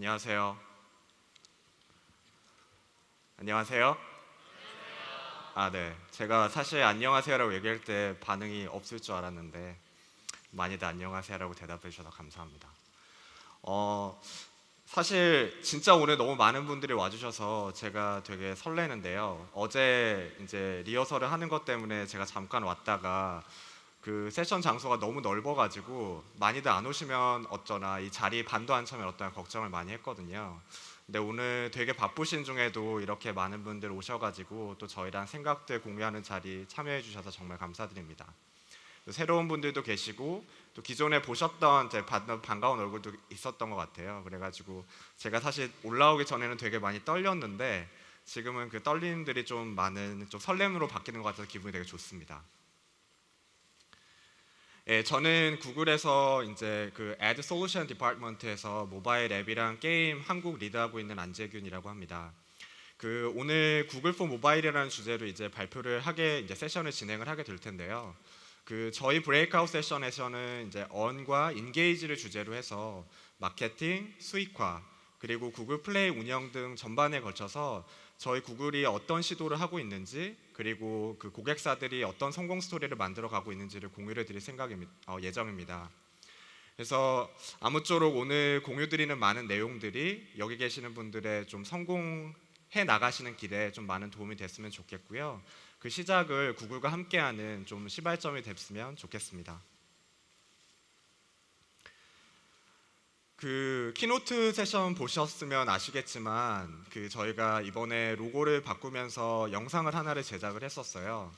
안녕하세요. 안녕하세요. 네. 제가 사실 안녕하세요라고 얘기할 때 반응이 없을 줄 알았는데 많이들 안녕하세요라고 대답해 주셔서 감사합니다. 어, 사실 진짜 오늘 너무 많은 분들이 와주셔서 제가 되게 설레는데요. 어제 이제 리허설을 하는 것 때문에 제가 잠깐 왔다가 그 세션 장소가 너무 넓어가지고 많이들 안 오시면 어쩌나, 이 자리 반도 안 차면 어떠나 걱정을 많이 했거든요. 근데 오늘 되게 바쁘신 중에도 이렇게 많은 분들 오셔가지고 또 저희랑 생각들 공유하는 자리 참여해 주셔서 정말 감사드립니다. 또 새로운 분들도 계시고 또 기존에 보셨던 제 반가운 얼굴도 있었던 것 같아요. 그래가지고 제가 사실 올라오기 전에는 되게 많이 떨렸는데 지금은 그 떨림들이 좀 설렘으로 바뀌는 것 같아서 기분이 되게 좋습니다. 저는 구글에서 이제 그 Ad Solution Department에서 모바일 앱이랑 게임 한국 리드하고 있는 안재균이라고 합니다. 그 오늘 구글 폰 모바일이라는 주제로 이제 이제 세션을 진행을 하게 될 텐데요. 그 저희 브레이크아웃 세션에서는 이제 언과 인게이지를 주제로 해서 마케팅, 수익화, 그리고 구글 플레이 운영 등 전반에 걸쳐서 저희 구글이 어떤 시도를 하고 있는지, 그리고 그 고객사들이 어떤 성공 스토리를 만들어 가고 있는지를 공유를 드릴 예정입니다. 그래서 아무쪼록 오늘 공유 드리는 많은 내용들이 여기 계시는 분들의 좀 성공해 나가시는 길에 좀 많은 도움이 됐으면 좋겠고요. 그 시작을 구글과 함께하는 좀 시발점이 됐으면 좋겠습니다. 그 키노트 세션 보셨으면 아시겠지만 그 저희가 이번에 로고를 바꾸면서 영상을 하나를 제작을 했었어요.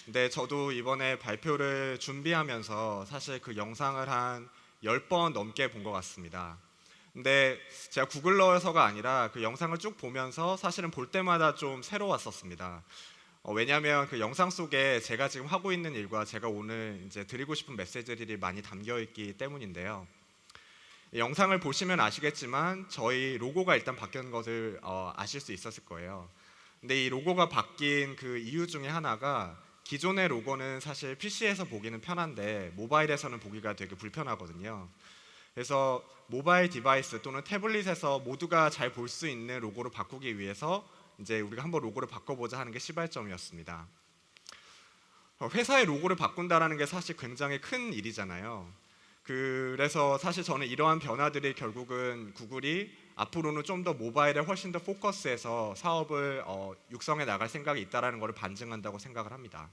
근데 저도 이번에 발표를 준비하면서 사실 그 영상을 한 10번 넘게 본 것 같습니다. 근데 제가 구글러서가 아니라 그 영상을 쭉 보면서 사실은 볼 때마다 좀 새로웠었습니다. 왜냐하면 그 영상 속에 제가 지금 하고 있는 일과 제가 오늘 이제 드리고 싶은 메시지들이 많이 담겨 있기 때문인데요. 영상을 보시면 아시겠지만 저희 로고가 일단 바뀐 것을 아실 수 있었을 거예요. 근데 이 로고가 바뀐 그 이유 중에 하나가 기존의 로고는 사실 PC에서 보기는 편한데 모바일에서는 보기가 되게 불편하거든요. 그래서 모바일 디바이스 또는 태블릿에서 모두가 잘 볼 수 있는 로고로 바꾸기 위해서 이제 우리가 한번 로고를 바꿔보자 하는 게 시발점이었습니다. 회사의 로고를 바꾼다라는 게 사실 굉장히 큰 일이잖아요. 그래서 사실 저는 이러한 변화들이 결국은 구글이 앞으로는 좀 더 모바일에 훨씬 더 포커스해서 사업을 육성해 나갈 생각이 있다라는 것을 반증한다고 생각을 합니다.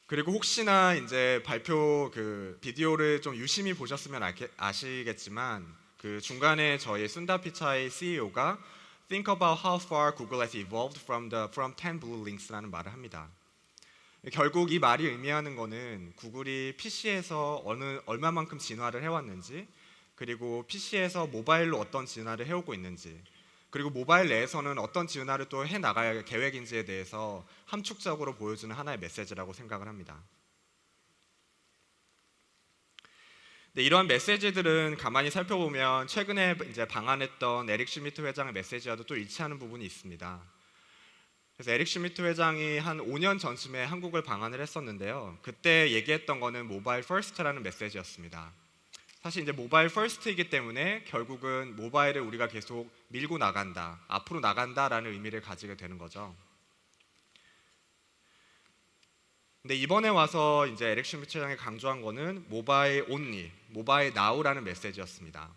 그리고 혹시나 이제 발표 그 비디오를 좀 유심히 보셨으면 아시겠지만 그 중간에 저희 순다 피차이 CEO가 Think about how far Google has evolved from 10 blue links라는 말을 합니다. 결국 이 말이 의미하는 거는 구글이 PC에서 얼마만큼 진화를 해왔는지, 그리고 PC에서 모바일로 어떤 진화를 해오고 있는지, 그리고 모바일 내에서는 어떤 진화를 또 해나갈 계획인지에 대해서 함축적으로 보여주는 하나의 메시지라고 생각을 합니다. 근데 이러한 메시지들은 가만히 살펴보면 최근에 이제 방한했던 에릭 슈미트 회장의 메시지와도 또 일치하는 부분이 있습니다. 그래서 에릭 슈미트 회장이 한 5년 전쯤에 한국을 방한을 했었는데요. 그때 얘기했던 거는 모바일 퍼스트라는 메시지였습니다. 사실 이제 모바일 퍼스트이기 때문에 결국은 모바일을 우리가 계속 밀고 나간다, 앞으로 나간다라는 의미를 가지게 되는 거죠. 근데 이번에 와서 이제 에릭 슈미트 회장이 강조한 거는 모바일 온리, 모바일 나우라는 메시지였습니다.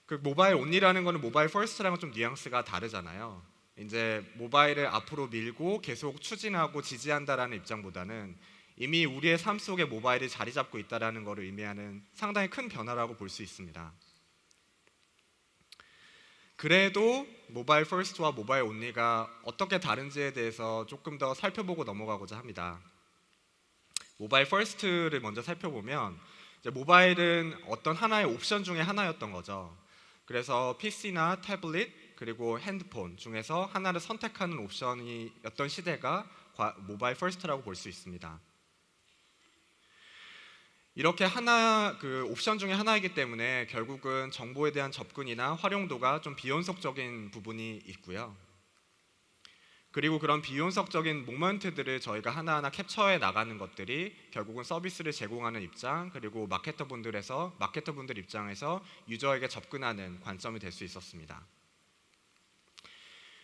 그 모바일 온리라는 거는 모바일 퍼스트랑은 좀 뉘앙스가 다르잖아요. 이제 모바일을 앞으로 밀고 계속 추진하고 지지한다라는 입장보다는 이미 우리의 삶 속에 모바일이 자리 잡고 있다라는 것을 의미하는 상당히 큰 변화라고 볼 수 있습니다. 그래도 모바일 퍼스트와 모바일 온리가 어떻게 다른지에 대해서 조금 더 살펴보고 넘어가고자 합니다. 모바일 퍼스트를 먼저 살펴보면 이제 모바일은 어떤 하나의 옵션 중에 하나였던 거죠. 그래서 PC나 태블릿 그리고 핸드폰 중에서 하나를 선택하는 옵션이었던 시대가 모바일 퍼스트라고 볼 수 있습니다. 이렇게 그 옵션 중에 하나이기 때문에 결국은 정보에 대한 접근이나 활용도가 좀 비연속적인 부분이 있고요. 그리고 그런 비윤석적인 모먼트들을 저희가 하나하나 캡처해 나가는 것들이 결국은 서비스를 제공하는 입장, 그리고 마케터분들 입장에서 유저에게 접근하는 관점이 될 수 있었습니다.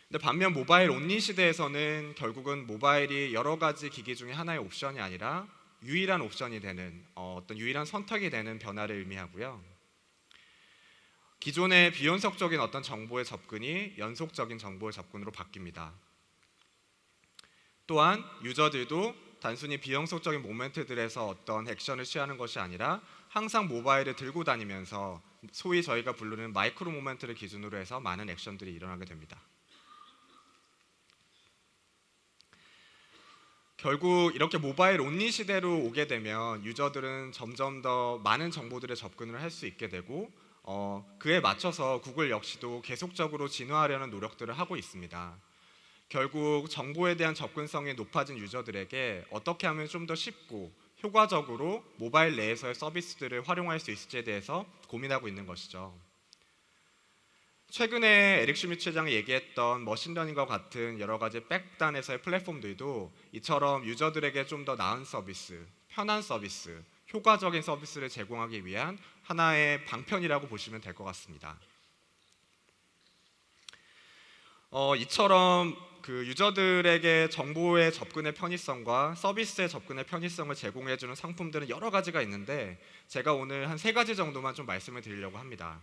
근데 반면 모바일 온리 시대에서는 결국은 모바일이 여러 가지 기기 중에 하나의 옵션이 아니라 유일한 옵션이 되는 어떤 유일한 선택이 되는 변화를 의미하고요. 기존의 비연속적인 어떤 정보의 접근이 연속적인 정보의 접근으로 바뀝니다. 또한 유저들도 단순히 비연속적인 모멘트들에서 어떤 액션을 취하는 것이 아니라 항상 모바일을 들고 다니면서 소위 저희가 부르는 마이크로 모멘트를 기준으로 해서 많은 액션들이 일어나게 됩니다. 결국 이렇게 모바일 온리 시대로 오게 되면 유저들은 점점 더 많은 정보들에 접근을 할 수 있게 되고 그에 맞춰서 구글 역시도 계속적으로 진화하려는 노력들을 하고 있습니다. 결국 정보에 대한 접근성이 높아진 유저들에게 어떻게 하면 좀 더 쉽고 효과적으로 모바일 내에서의 서비스들을 활용할 수 있을지에 대해서 고민하고 있는 것이죠. 최근에 에릭 슈미츠 회장이 얘기했던 머신러닝과 같은 여러 가지 백단에서의 플랫폼들도 이처럼 유저들에게 좀 더 나은 서비스, 편한 서비스, 효과적인 서비스를 제공하기 위한 하나의 방편이라고 보시면 될 것 같습니다. 이처럼 그 유저들에게 정보의 접근의 편의성과 서비스의 접근의 편의성을 제공해주는 상품들은 여러 가지가 있는데 제가 오늘 한 3가지 정도만 좀 말씀을 드리려고 합니다.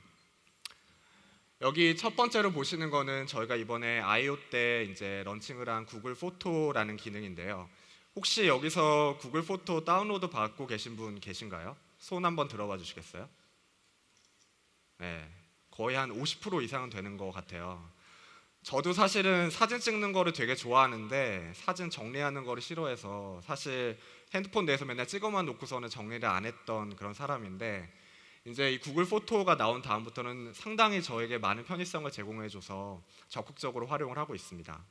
여기 첫 번째로 보시는 거는 저희가 이번에 I.O. 때 이제 런칭을 한 구글 포토라는 기능인데요. 혹시 여기서 구글 포토 다운로드 받고 계신 분 계신가요? 손 한번 들어봐 주시겠어요? 네, 거의 한 50% 이상은 되는 것 같아요. 저도 사실은 사진 찍는 거를 되게 좋아하는데 사진 정리하는 거를 싫어해서 사실 핸드폰 내에서 맨날 찍어만 놓고서는 정리를 안 했던 그런 사람인데 이제 이 구글 포토가 나온 다음부터는 상당히 저에게 많은 편의성을 제공해줘서 적극적으로 활용을 하고 있습니다.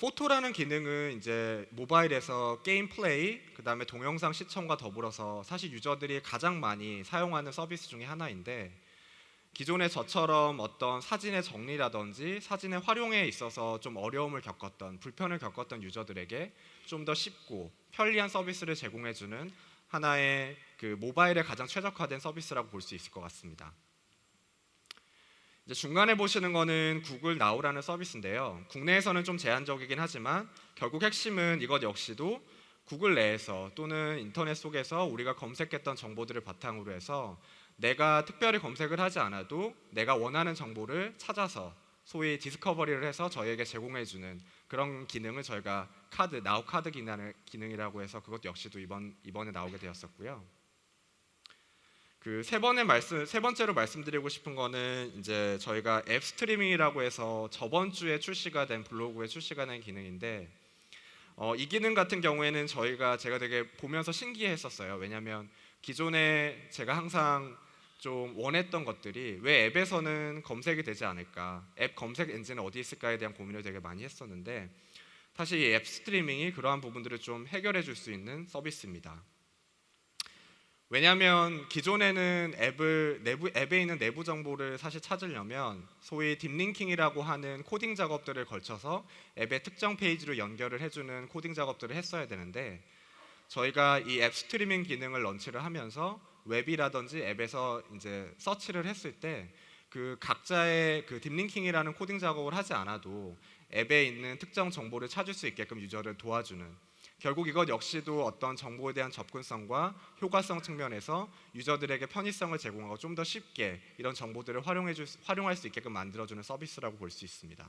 포토라는 기능은 이제 모바일에서 게임 플레이, 그 다음에 동영상 시청과 더불어서 사실 유저들이 가장 많이 사용하는 서비스 중에 하나인데 기존에 저처럼 어떤 사진의 정리라든지 사진의 활용에 있어서 좀 어려움을 겪었던, 불편을 겪었던 유저들에게 좀 더 쉽고 편리한 서비스를 제공해주는 하나의 그 모바일에 가장 최적화된 서비스라고 볼 수 있을 것 같습니다. 이제 중간에 보시는 거는 구글 나우라는 서비스인데요. 국내에서는 좀 제한적이긴 하지만 결국 핵심은 이것 역시도 구글 내에서 또는 인터넷 속에서 우리가 검색했던 정보들을 바탕으로 해서 내가 특별히 검색을 하지 않아도 내가 원하는 정보를 찾아서 소위 디스커버리를 해서 저희에게 제공해주는 그런 기능을 저희가 나우 카드 기능이라고 해서 그것 역시도 이번에 나오게 되었었고요. 그 세 번째로 말씀드리고 싶은 거는 이제 저희가 앱 스트리밍이라고 해서 저번 주에 출시가 된 블로그에 출시가 된 기능인데 이 기능 같은 경우에는 제가 되게 보면서 신기했었어요. 왜냐하면 기존에 제가 항상 좀 원했던 것들이 왜 앱에서는 검색이 되지 않을까, 앱 검색 엔진은 어디 있을까에 대한 고민을 되게 많이 했었는데 사실 이 앱 스트리밍이 그러한 부분들을 좀 해결해 줄 수 있는 서비스입니다. 왜냐하면 기존에는 앱에 있는 내부 정보를 사실 찾으려면 소위 딥링킹이라고 하는 코딩 작업들을 걸쳐서 앱의 특정 페이지로 연결을 해주는 코딩 작업들을 했어야 되는데 저희가 이 앱 스트리밍 기능을 런치를 하면서 웹이라든지 앱에서 이제 서치를 했을 때 그 각자의 그 딥링킹이라는 코딩 작업을 하지 않아도 앱에 있는 특정 정보를 찾을 수 있게끔 유저를 도와주는, 결국 이것 역시도 어떤 정보에 대한 접근성과 효과성 측면에서 유저들에게 편의성을 제공하고 좀 더 쉽게 이런 정보들을 활용할 수 있게끔 만들어주는 서비스라고 볼 수 있습니다.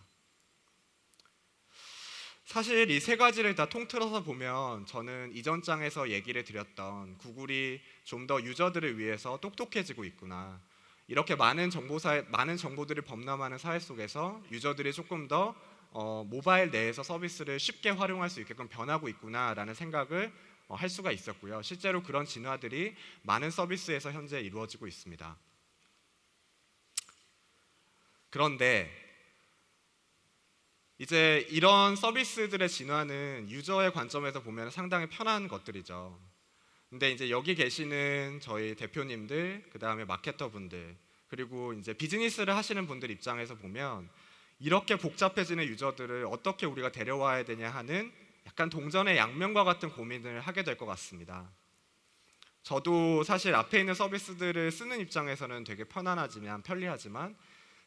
사실 이 3가지를 다 통틀어서 보면 저는 이전 장에서 얘기를 드렸던 구글이 좀 더 유저들을 위해서 똑똑해지고 있구나, 이렇게 많은 정보들을 범람하는 사회 속에서 유저들이 조금 더 모바일 내에서 서비스를 쉽게 활용할 수 있게끔 변하고 있구나라는 생각을 할 수가 있었고요. 실제로 그런 진화들이 많은 서비스에서 현재 이루어지고 있습니다. 그런데 이제 이런 서비스들의 진화는 유저의 관점에서 보면 상당히 편한 것들이죠. 근데 이제 여기 계시는 저희 대표님들, 그 다음에 마케터분들, 그리고 이제 비즈니스를 하시는 분들 입장에서 보면 이렇게 복잡해지는 유저들을 어떻게 우리가 데려와야 되냐 하는 약간 동전의 양면과 같은 고민을 하게 될 것 같습니다. 저도 사실 앞에 있는 서비스들을 쓰는 입장에서는 되게 편리하지만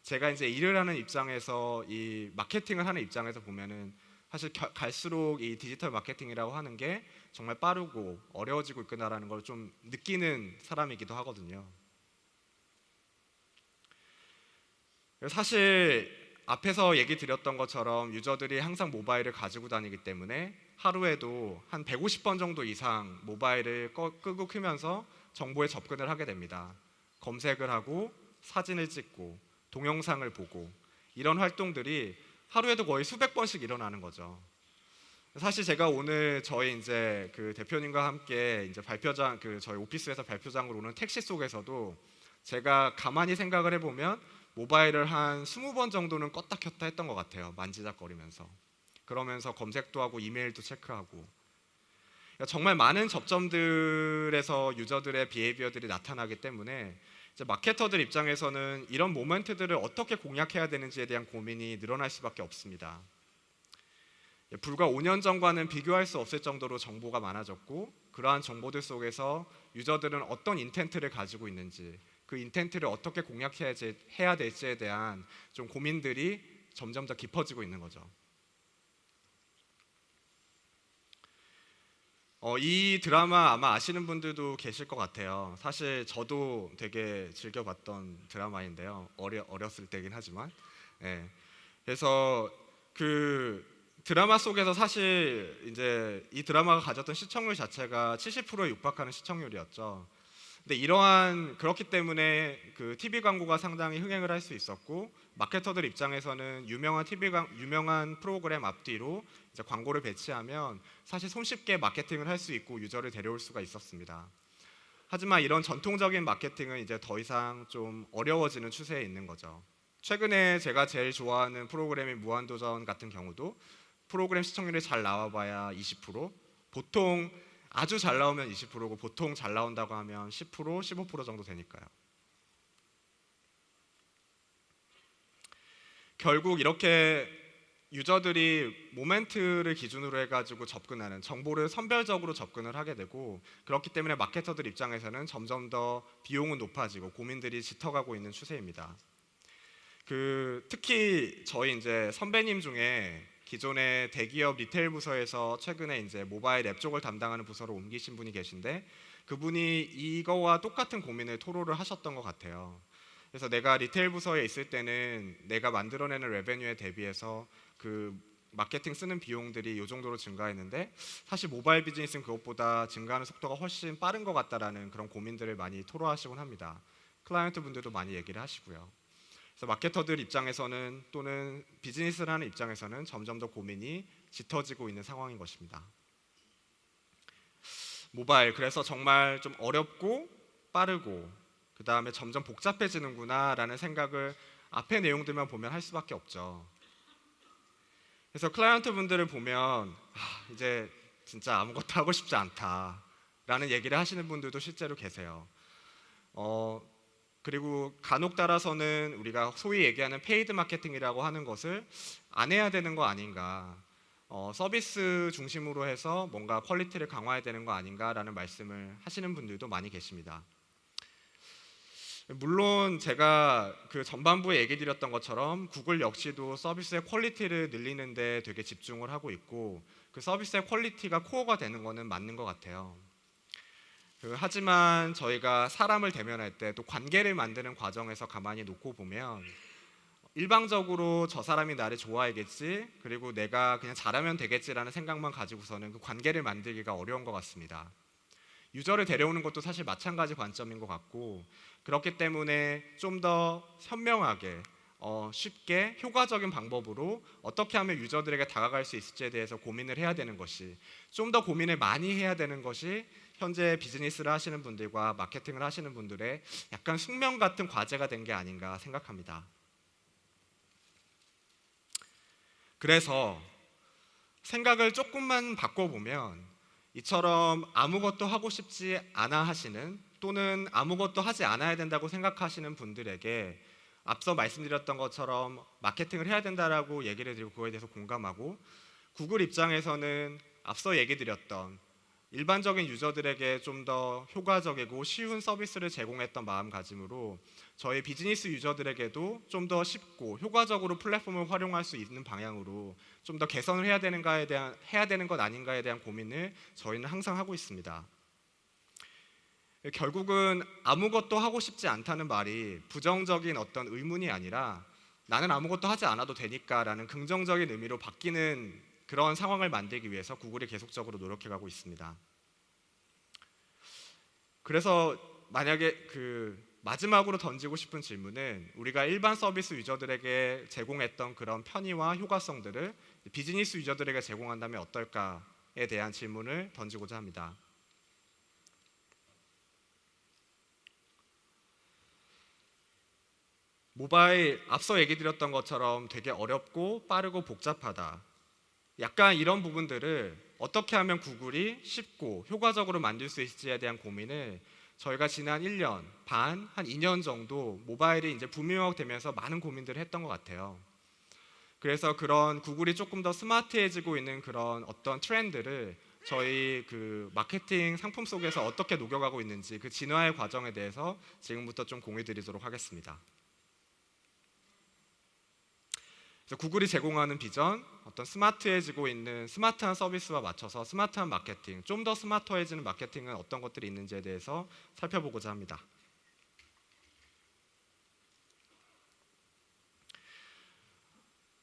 제가 이제 일을 하는 입장에서 이 마케팅을 하는 입장에서 보면은 사실 갈수록 이 디지털 마케팅이라고 하는 게 정말 빠르고 어려워지고 있구나라는 걸 좀 느끼는 사람이기도 하거든요. 사실 앞에서 얘기 드렸던 것처럼 유저들이 항상 모바일을 가지고 다니기 때문에 하루에도 한 150번 정도 이상 모바일을 끄고 켜면서 정보에 접근을 하게 됩니다. 검색을 하고 사진을 찍고 동영상을 보고 이런 활동들이 하루에도 거의 수백 번씩 일어나는 거죠. 사실 제가 오늘 저희 이제 그 대표님과 함께 이제 발표장 저희 오피스에서 발표장으로 오는 택시 속에서도 제가 가만히 생각을 해보면 모바일을 한 20번 정도는 껐다 켰다 했던 것 같아요. 만지작거리면서. 그러면서 검색도 하고 이메일도 체크하고. 그러니까 정말 많은 접점들에서 유저들의 비헤이비어들이 나타나기 때문에 이제 마케터들 입장에서는 이런 모멘트들을 어떻게 공략해야 되는지에 대한 고민이 늘어날 수밖에 없습니다. 불과 5년 전과는 비교할 수 없을 정도로 정보가 많아졌고 그러한 정보들 속에서 유저들은 어떤 인텐트를 가지고 있는지 그 인텐트를 어떻게 공략해야 될지에 대한 좀 고민들이 점점 더 깊어지고 있는 거죠. 이 드라마 아마 아시는 분들도 계실 것 같아요. 사실 저도 되게 즐겨봤던 드라마인데요. 어렸을 때긴 하지만. 네. 그래서 그 드라마 속에서 사실 이제 이 드라마가 가졌던 시청률 자체가 70%에 육박하는 시청률이었죠. 근데 그렇기 때문에 그 TV 광고가 상당히 흥행을 할 수 있었고 마케터들 입장에서는 유명한 프로그램 앞뒤로 이제 광고를 배치하면 사실 손쉽게 마케팅을 할 수 있고 유저를 데려올 수가 있었습니다. 하지만 이런 전통적인 마케팅은 이제 더 이상 좀 어려워지는 추세에 있는 거죠. 최근에 제가 제일 좋아하는 프로그램인 무한도전 같은 경우도 프로그램 시청률이 잘 나와봐야 20%, 보통 아주 잘 나오면 20%고 보통 잘 나온다고 하면 10%, 15% 정도 되니까요. 결국 이렇게 유저들이 모멘트를 기준으로 해가지고 접근하는 정보를 선별적으로 접근을 하게 되고 그렇기 때문에 마케터들 입장에서는 점점 더 비용은 높아지고 고민들이 짙어가고 있는 추세입니다. 특히 저희 이제 선배님 중에 기존의 대기업 리테일 부서에서 최근에 이제 모바일 앱 쪽을 담당하는 부서로 옮기신 분이 계신데 그분이 이거와 똑같은 고민을 토로를 하셨던 것 같아요. 그래서 내가 리테일 부서에 있을 때는 내가 만들어내는 레베뉴에 대비해서 그 마케팅 쓰는 비용들이 이 정도로 증가했는데 사실 모바일 비즈니스는 그것보다 증가하는 속도가 훨씬 빠른 것 같다라는 그런 고민들을 많이 토로하시곤 합니다. 클라이언트 분들도 많이 얘기를 하시고요. 그래서 마케터들 입장에서는 또는 비즈니스를 하는 입장에서는 점점 더 고민이 짙어지고 있는 상황인 것입니다. 모바일 그래서 정말 좀 어렵고 빠르고 그 다음에 점점 복잡해지는구나 라는 생각을 앞에 내용들만 보면 할 수밖에 없죠. 그래서 클라이언트 분들을 보면 이제 진짜 아무것도 하고 싶지 않다 라는 얘기를 하시는 분들도 실제로 계세요. 그리고 간혹 따라서는 우리가 소위 얘기하는 페이드 마케팅이라고 하는 것을 안 해야 되는 거 아닌가, 서비스 중심으로 해서 뭔가 퀄리티를 강화해야 되는 거 아닌가라는 말씀을 하시는 분들도 많이 계십니다. 물론 제가 그 전반부에 얘기 드렸던 것처럼 구글 역시도 서비스의 퀄리티를 늘리는 데 되게 집중을 하고 있고 그 서비스의 퀄리티가 코어가 되는 거는 맞는 것 같아요. 하지만 저희가 사람을 대면할 때 또 관계를 만드는 과정에서 가만히 놓고 보면 일방적으로 저 사람이 나를 좋아하겠지 그리고 내가 그냥 잘하면 되겠지라는 생각만 가지고서는 그 관계를 만들기가 어려운 것 같습니다. 유저를 데려오는 것도 사실 마찬가지 관점인 것 같고 그렇기 때문에 좀 더 현명하게 쉽게 효과적인 방법으로 어떻게 하면 유저들에게 다가갈 수 있을지에 대해서 고민을 해야 되는 것이 좀 더 고민을 많이 해야 되는 것이 현재 비즈니스를 하시는 분들과 마케팅을 하시는 분들의 약간 숙명 같은 과제가 된 게 아닌가 생각합니다. 그래서 생각을 조금만 바꿔보면 이처럼 아무것도 하고 싶지 않아 하시는 또는 아무것도 하지 않아야 된다고 생각하시는 분들에게 앞서 말씀드렸던 것처럼 마케팅을 해야 된다라고 얘기를 드리고 그거에 대해서 공감하고, 구글 입장에서는 앞서 얘기 드렸던 일반적인 유저들에게 좀 더 효과적이고 쉬운 서비스를 제공했던 마음가짐으로 저희 비즈니스 유저들에게도 좀 더 쉽고 효과적으로 플랫폼을 활용할 수 있는 방향으로 좀 더 개선을 해야 되는 것 아닌가에 대한 고민을 저희는 항상 하고 있습니다. 결국은 아무것도 하고 싶지 않다는 말이 부정적인 어떤 의문이 아니라 나는 아무것도 하지 않아도 되니까라는 긍정적인 의미로 바뀌는 그런 상황을 만들기 위해서 구글이 계속적으로 노력해가고 있습니다. 그래서 만약에 마지막으로 던지고 싶은 질문은, 우리가 일반 서비스 유저들에게 제공했던 그런 편의와 효과성들을 비즈니스 유저들에게 제공한다면 어떨까에 대한 질문을 던지고자 합니다. 모바일, 앞서 얘기 드렸던 것처럼 되게 어렵고 빠르고 복잡하다, 약간 이런 부분들을 어떻게 하면 구글이 쉽고 효과적으로 만들 수 있을지에 대한 고민을 저희가 지난 1년 반, 한 2년 정도 모바일이 이제 붐이되면서 많은 고민들을 했던 것 같아요. 그래서 그런 구글이 조금 더 스마트해지고 있는 그런 어떤 트렌드를 저희 마케팅 상품 속에서 어떻게 녹여가고 있는지 그 진화의 과정에 대해서 지금부터 좀 공유 드리도록 하겠습니다. 그래서 구글이 제공하는 비전, 어떤 스마트해지고 있는 스마트한 서비스와 맞춰서 스마트한 마케팅, 좀 더 스마트해지는 마케팅은 어떤 것들이 있는지에 대해서 살펴보고자 합니다.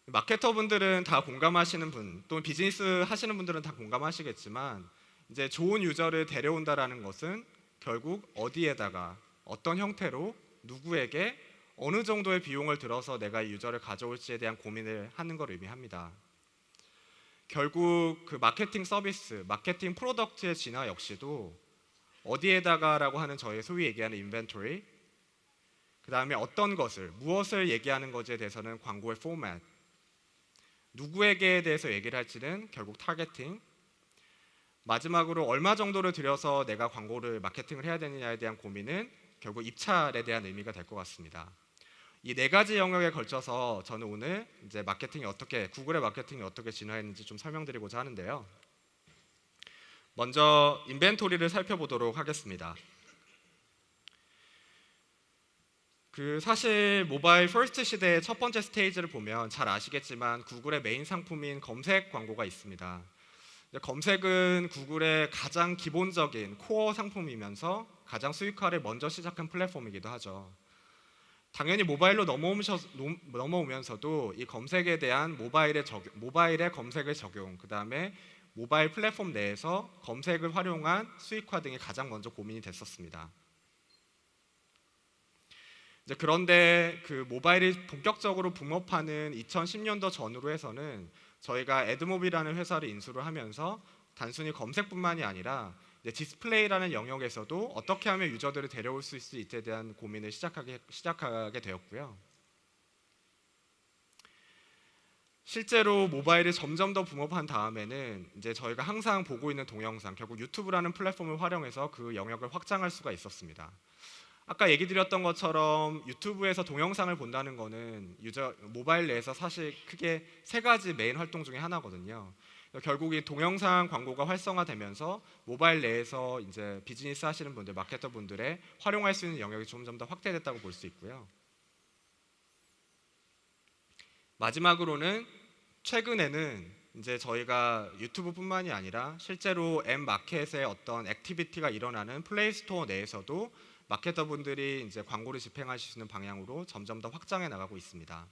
마케터분들은 다 공감하시는 분, 또는 비즈니스 하시는 분들은 다 공감하시겠지만, 이제 좋은 유저를 데려온다라는 것은 결국 어디에다가 어떤 형태로 누구에게 어느 정도의 비용을 들어서 내가 이 유저를 가져올지에 대한 고민을 하는 걸 의미합니다. 결국 그 마케팅 서비스, 마케팅 프로덕트의 진화 역시도 어디에다가라고 하는 저희 소위 얘기하는 인벤토리, 그 다음에 어떤 것을, 무엇을 얘기하는 것에 대해서는 광고의 포맷, 누구에게에 대해서 얘기를 할지는 결국 타겟팅, 마지막으로 얼마 정도를 들여서 내가 광고를 마케팅을 해야 되느냐에 대한 고민은 결국 입찰에 대한 의미가 될 것 같습니다. 이 네 가지 영역에 걸쳐서 저는 오늘 이제 구글의 마케팅이 어떻게 진화했는지 좀 설명드리고자 하는데요. 먼저 인벤토리를 살펴보도록 하겠습니다. 사실 모바일 퍼스트 시대의 첫 번째 스테이지를 보면 잘 아시겠지만 구글의 메인 상품인 검색 광고가 있습니다. 검색은 구글의 가장 기본적인 코어 상품이면서 가장 수익화를 먼저 시작한 플랫폼이기도 하죠. 당연히 모바일로 넘어오면서도 이 검색에 대한 모바일의 검색을 적용, 그 다음에 모바일 플랫폼 내에서 검색을 활용한 수익화 등이 가장 먼저 고민이 됐었습니다. 그런데 모바일이 본격적으로 붐업하는 2010년도 전후로 해서는 저희가 에드모비라는 회사를 인수를 하면서 단순히 검색뿐만이 아니라 디스플레이라는 영역에서도 어떻게 하면 유저들을 데려올 수 있을지에 대한 고민을 시작하게 되었고요. 실제로 모바일이 점점 더 붐업한 다음에는 이제 저희가 항상 보고 있는 동영상, 결국 유튜브라는 플랫폼을 활용해서 그 영역을 확장할 수가 있었습니다. 아까 얘기 드렸던 것처럼 유튜브에서 동영상을 본다는 거는 모바일 내에서 사실 크게 세 가지 메인 활동 중에 하나거든요. 결국 이 동영상 광고가 활성화되면서 모바일 내에서 이제 비즈니스 하시는 분들, 마케터 분들의 활용할 수 있는 영역이 점점 더 확대됐다고 볼 수 있고요. 마지막으로는 최근에는 이제 저희가 유튜브뿐만이 아니라 실제로 앱 마켓의 어떤 액티비티가 일어나는 플레이 스토어 내에서도 마케터 분들이 이제 광고를 집행하실 수 있는 방향으로 점점 더 확장해 나가고 있습니다.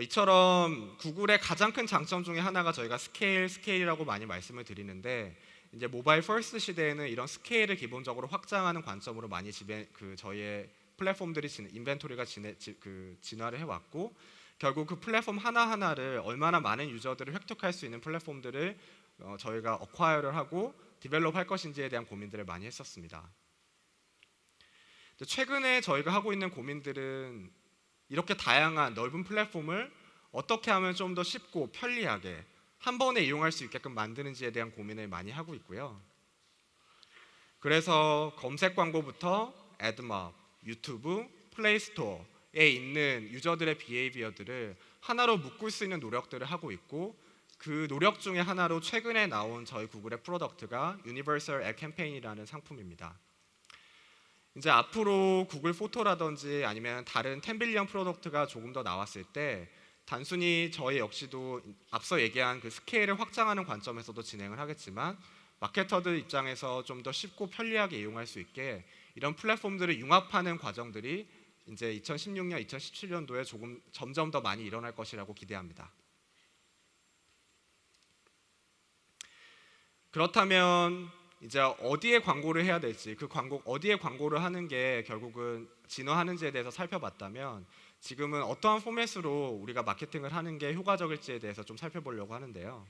이처럼 구글의 가장 큰 장점 중에 하나가 저희가 스케일이라고 많이 말씀을 드리는데, 이제 모바일 퍼스트 시대에는 이런 스케일을 기본적으로 확장하는 관점으로 많이 저희의 플랫폼들이 인벤토리가 진화를 해왔고, 결국 그 플랫폼 하나하나를 얼마나 많은 유저들을 획득할 수 있는 플랫폼들을 저희가 어콰이어를 하고 디벨롭할 것인지에 대한 고민들을 많이 했었습니다. 최근에 저희가 하고 있는 고민들은 이렇게 다양한 넓은 플랫폼을 어떻게 하면 좀 더 쉽고 편리하게 한 번에 이용할 수 있게끔 만드는지에 대한 고민을 많이 하고 있고요. 그래서 검색 광고부터 애드몹, 유튜브, 플레이 스토어에 있는 유저들의 비헤이비어들을 하나로 묶을 수 있는 노력들을 하고 있고, 그 노력 중에 하나로 최근에 나온 저희 구글의 프로덕트가 유니버설 앱 캠페인이라는 상품입니다. 이제 앞으로 구글 포토라든지 아니면 다른 10빌리언 프로덕트가 조금 더 나왔을 때 단순히 저희 역시도 앞서 얘기한 그 스케일을 확장하는 관점에서도 진행을 하겠지만, 마케터들 입장에서 좀 더 쉽고 편리하게 이용할 수 있게 이런 플랫폼들을 융합하는 과정들이 이제 2016년, 2017년도에 조금 점점 더 많이 일어날 것이라고 기대합니다. 그렇다면 이제 어디에 광고를 해야 될지, 그 광고 어디에 광고를 하는 게 결국은 진화하는지에 대해서 살펴봤다면, 지금은 어떠한 포맷으로 우리가 마케팅을 하는 게 효과적일지에 대해서 좀 살펴보려고 하는데요.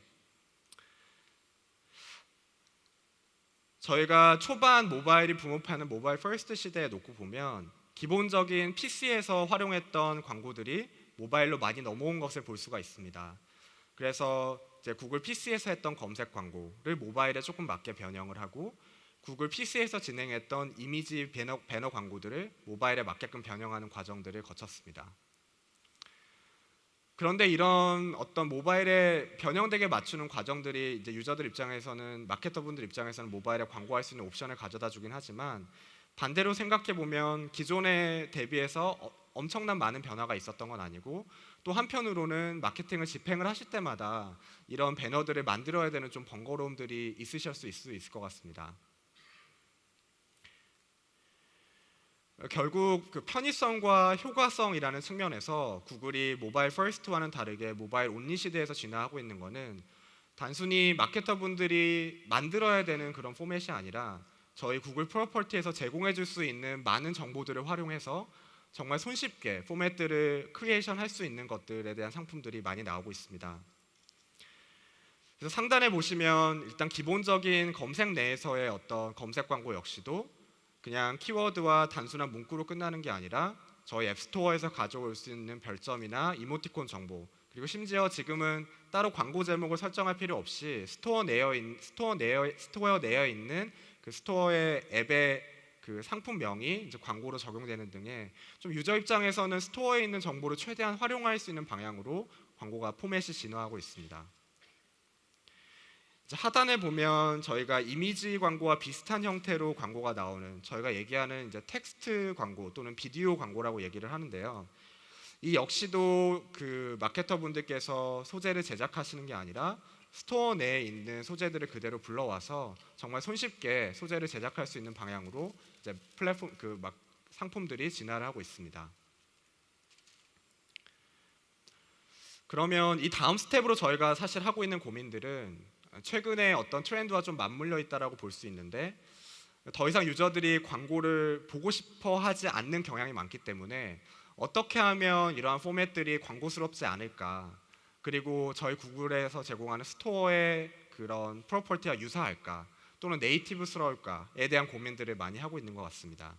저희가 초반 모바일이 붐업하는 모바일 퍼스트 시대에 놓고 보면 기본적인 PC에서 활용했던 광고들이 모바일로 많이 넘어온 것을 볼 수가 있습니다. 그래서 이제 구글 PC에서 했던 검색 광고를 모바일에 조금 맞게 변형을 하고, 구글 PC에서 진행했던 이미지 배너 광고들을 모바일에 맞게끔 변형하는 과정들을 거쳤습니다. 그런데 이런 어떤 모바일에 변형되게 맞추는 과정들이 이제 유저들 입장에서는, 마케터분들 입장에서는 모바일에 광고할 수 있는 옵션을 가져다 주긴 하지만, 반대로 생각해 보면 기존에 대비해서 엄청난 많은 변화가 있었던 건 아니고, 또 한편으로는 마케팅을 집행을 하실 때마다 이런 배너들을 만들어야 되는 좀 번거로움들이 있으실 수 있을 것 같습니다. 결국 그 편의성과 효과성이라는 측면에서 구글이 모바일 퍼스트와는 다르게 모바일 온리 시대에서 진화하고 있는 것은 단순히 마케터분들이 만들어야 되는 그런 포맷이 아니라 저희 구글 프로퍼티에서 제공해 줄 수 있는 많은 정보들을 활용해서 정말 손쉽게 포맷들을 크리에이션 할 수 있는 것들에 대한 상품들이 많이 나오고 있습니다. 그래서 상단에 보시면 일단 기본적인 검색 내에서의 어떤 검색 광고 역시도 그냥 키워드와 단순한 문구로 끝나는 게 아니라 저희 앱스토어에서 가져올 수 있는 별점이나 이모티콘 정보, 그리고 심지어 지금은 따로 광고 제목을 설정할 필요 없이 스토어 내에 있는 그 스토어의 앱의 그 상품명이 이제 광고로 적용되는 등의 좀 유저 입장에서는 스토어에 있는 정보를 최대한 활용할 수 있는 방향으로 광고가 포맷이 진화하고 있습니다. 하단에 보면 저희가 이미지 광고와 비슷한 형태로 광고가 나오는, 저희가 얘기하는 이제 텍스트 광고 또는 비디오 광고라고 얘기를 하는데요. 이 역시도 그 마케터 분들께서 소재를 제작하시는 게 아니라 스토어 내에 있는 소재들을 그대로 불러와서 정말 손쉽게 소재를 제작할 수 있는 방향으로 이제 플랫폼 상품들이 진화를 하고 있습니다. 그러면 이 다음 스텝으로 저희가 사실 하고 있는 고민들은 최근에 어떤 트렌드와 좀 맞물려 있다라고 볼 수 있는데, 더 이상 유저들이 광고를 보고 싶어 하지 않는 경향이 많기 때문에 어떻게 하면 이러한 포맷들이 광고스럽지 않을까, 그리고 저희 구글에서 제공하는 스토어의 그런 프로퍼티와 유사할까 또는 네이티브스러울까에 대한 고민들을 많이 하고 있는 것 같습니다.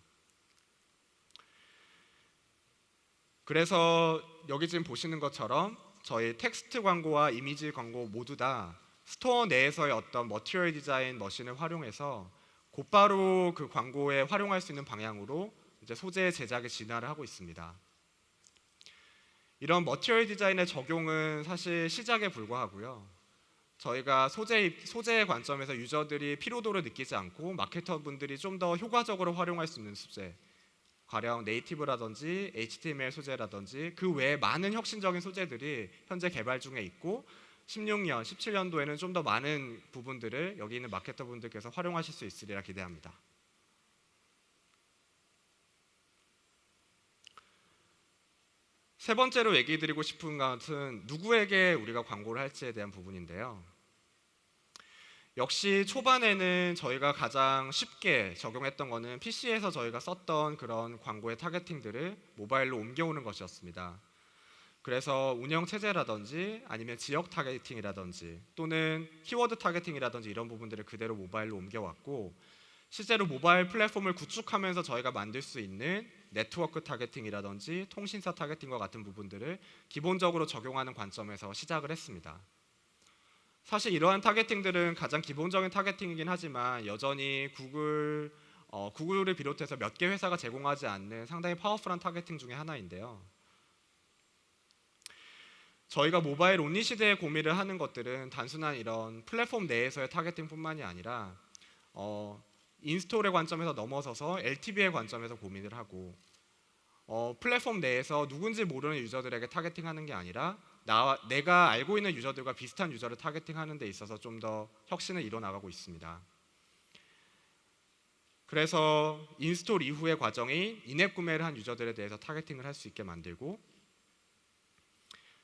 그래서 여기 지금 보시는 것처럼 저희 텍스트 광고와 이미지 광고 모두 다 스토어 내에서의 어떤 머티리얼 디자인 머신을 활용해서 곧바로 그 광고에 활용할 수 있는 방향으로 이제 소재 제작에 진화를 하고 있습니다. 이런 머티리얼 디자인의 적용은 사실 시작에 불과하고요. 저희가 소재의 관점에서 유저들이 피로도를 느끼지 않고 마케터 분들이 좀 더 효과적으로 활용할 수 있는 소재, 가령 네이티브라든지 HTML 소재라든지 그 외에 많은 혁신적인 소재들이 현재 개발 중에 있고, 16년, 17년도에는 좀 더 많은 부분들을 여기 있는 마케터 분들께서 활용하실 수 있으리라 기대합니다. 세 번째로 얘기 드리고 싶은 것은 누구에게 우리가 광고를 할지에 대한 부분인데요. 역시 초반에는 저희가 가장 쉽게 적용했던 것은 PC에서 저희가 썼던 그런 광고의 타겟팅들을 모바일로 옮겨오는 것이었습니다. 그래서 운영 체제라든지 아니면 지역 타겟팅이라든지 또는 키워드 타겟팅이라든지 이런 부분들을 그대로 모바일로 옮겨왔고, 실제로 모바일 플랫폼을 구축하면서 저희가 만들 수 있는 네트워크 타겟팅이라든지 통신사 타겟팅과 같은 부분들을 기본적으로 적용하는 관점에서 시작을 했습니다. 사실 이러한 타겟팅들은 가장 기본적인 타겟팅이긴 하지만 여전히 구글 구글을 비롯해서 몇 개 회사가 제공하지 않는 상당히 파워풀한 타겟팅 중에 하나인데요. 저희가 모바일 온리 시대에 고민을 하는 것들은 단순한 이런 플랫폼 내에서의 타겟팅뿐만이 아니라 인스톨의 관점에서 넘어서서 LTV의 관점에서 고민을 하고 플랫폼 내에서 누군지 모르는 유저들에게 타겟팅하는 게 아니라 내가 알고 있는 유저들과 비슷한 유저를 타겟팅하는 데 있어서 좀 더 혁신을 이뤄나가고 있습니다. 그래서 인스톨 이후의 과정이 인앱 구매를 한 유저들에 대해서 타겟팅을 할 수 있게 만들고,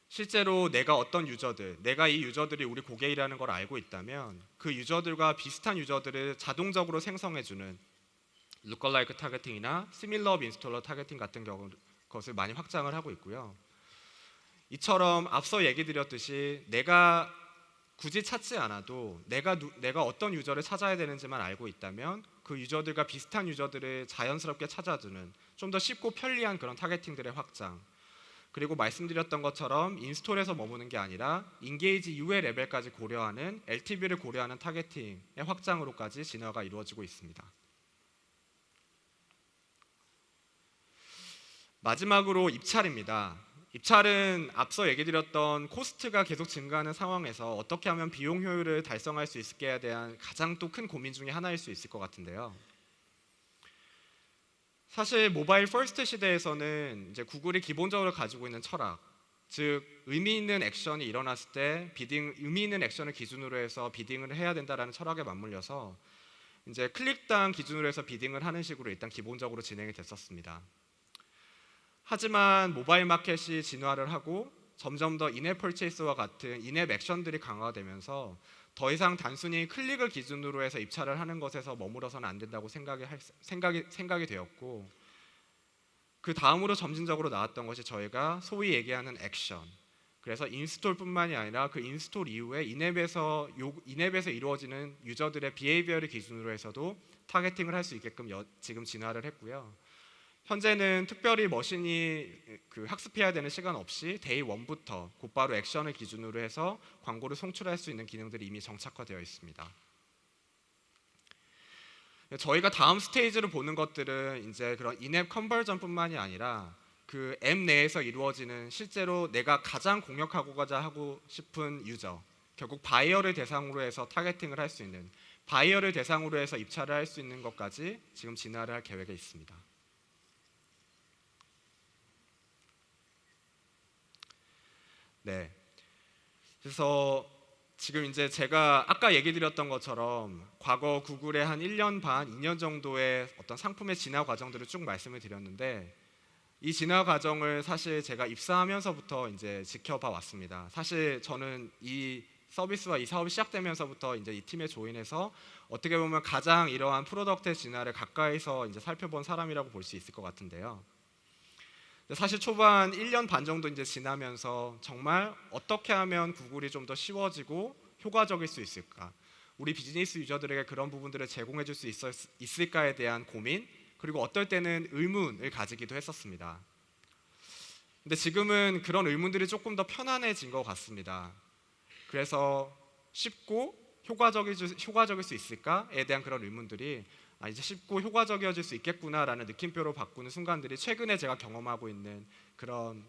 실제로 내가 어떤 유저들, 내가 이 유저들이 우리 고객이라는 걸 알고 있다면 그 유저들과 비슷한 유저들을 자동적으로 생성해주는 루컬라이크 타겟팅이나 시밀러 인스톨러 타겟팅 같은 것을 많이 확장을 하고 있고요. 이처럼 앞서 얘기 드렸듯이 내가 굳이 찾지 않아도 내가 어떤 유저를 찾아야 되는지만 알고 있다면 그 유저들과 비슷한 유저들을 자연스럽게 찾아주는 좀 더 쉽고 편리한 그런 타겟팅들의 확장, 그리고 말씀드렸던 것처럼 인스톨에서 머무는 게 아니라 인게이지 이후의 레벨까지 고려하는 LTV를 고려하는 타겟팅의 확장으로까지 진화가 이루어지고 있습니다. 마지막으로 입찰입니다. 입찰은 앞서 얘기 드렸던 코스트가 계속 증가하는 상황에서 어떻게 하면 비용 효율을 달성할 수 있을까에 대한 가장 또 큰 고민 중에 하나일 수 있을 것 같은데요. 사실 모바일 퍼스트 시대에서는 이제 구글이 기본적으로 가지고 있는 철학, 즉 의미 있는 액션이 일어났을 때 의미 있는 액션을 기준으로 해서 비딩을 해야 된다라는 철학에 맞물려서 이제 클릭당 기준으로 해서 비딩을 하는 식으로 일단 기본적으로 진행이 됐었습니다. 하지만 모바일 마켓이 진화를 하고 점점 더 인앱 펄체이스와 같은 인앱 액션들이 강화되면서 더 이상 단순히 클릭을 기준으로 해서 입찰을 하는 것에서 머물러서는 안 된다고 생각이 되었고, 그 다음으로 점진적으로 나왔던 것이 저희가 소위 얘기하는 액션. 그래서 인스톨뿐만이 아니라 그 인스톨 이후에 인앱에서 이루어지는 유저들의 비헤이비어를 기준으로 해서도 타겟팅을 할 수 있게끔 지금 진화를 했고요. 현재는 특별히 머신이 학습해야 되는 시간 없이 데이 1부터 곧바로 액션을 기준으로 해서 광고를 송출할 수 있는 기능들이 이미 정착화되어 있습니다. 저희가 다음 스테이지로 보는 것들은 이제 그런 인앱 컨버전뿐만이 아니라 그 앱 내에서 이루어지는 실제로 내가 가장 공략하고자 하고 싶은 유저, 결국 바이어를 대상으로 해서 타겟팅을 할 수 있는, 바이어를 대상으로 해서 입찰을 할 수 있는 것까지 지금 진화를 할 계획에 있습니다. 네. 그래서 지금 이제 제가 아까 얘기 드렸던 것처럼 과거 구글의 한 1년 반, 2년 정도의 어떤 상품의 진화 과정들을 쭉 말씀을 드렸는데, 이 진화 과정을 사실 제가 입사하면서부터 이제 지켜봐 왔습니다. 사실 저는 이 서비스와 이 사업이 시작되면서부터 이제 이 팀에 조인해서 어떻게 보면 가장 이러한 프로덕트의 진화를 가까이서 이제 살펴본 사람이라고 볼 수 있을 것 같은데요. 사실 초반 1년 반 정도 이제 지나면서 정말 어떻게 하면 구글이 좀 더 쉬워지고 효과적일 수 있을까, 우리 비즈니스 유저들에게 그런 부분들을 제공해 줄 수 있을까에 대한 고민, 그리고 어떨 때는 의문을 가지기도 했었습니다. 근데 지금은 그런 의문들이 조금 더 편안해진 것 같습니다. 그래서 쉽고 효과적일 수 있을까에 대한 그런 의문들이 이제 쉽고 효과적이어질 수 있겠구나라는 느낌표로 바꾸는 순간들이 최근에 제가 경험하고 있는 그런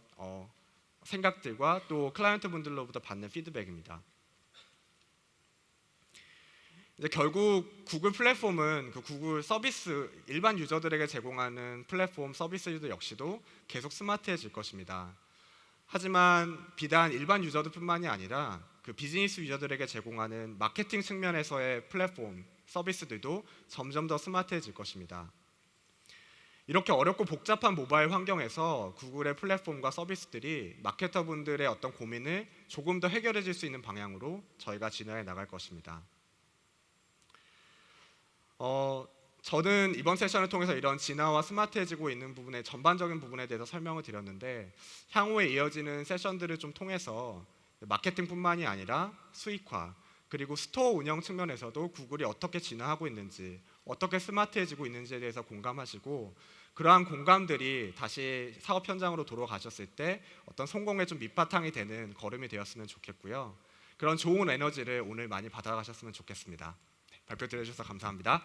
생각들과 또 클라이언트 분들로부터 받는 피드백입니다. 이제 결국 구글 플랫폼은 그 구글 서비스, 일반 유저들에게 제공하는 플랫폼 서비스들 역시도 계속 스마트해질 것입니다. 하지만 비단 일반 유저들뿐만이 아니라 그 비즈니스 유저들에게 제공하는 마케팅 측면에서의 플랫폼 서비스들도 점점 더 스마트해질 것입니다. 이렇게 어렵고 복잡한 모바일 환경에서 구글의 플랫폼과 서비스들이 마케터분들의 어떤 고민을 조금 더 해결해 줄 수 있는 방향으로 저희가 진화해 나갈 것입니다. 저는 이번 세션을 통해서 이런 진화와 스마트해지고 있는 부분의 전반적인 부분에 대해서 설명을 드렸는데, 향후에 이어지는 세션들을 좀 통해서 마케팅뿐만이 아니라 수익화, 그리고 스토어 운영 측면에서도 구글이 어떻게 진화하고 있는지, 어떻게 스마트해지고 있는지에 대해서 공감하시고, 그러한 공감들이 다시 사업 현장으로 돌아가셨을 때 어떤 성공의 좀 밑바탕이 되는 걸음이 되었으면 좋겠고요. 그런 좋은 에너지를 오늘 많이 받아가셨으면 좋겠습니다. 발표 들어주셔서 감사합니다.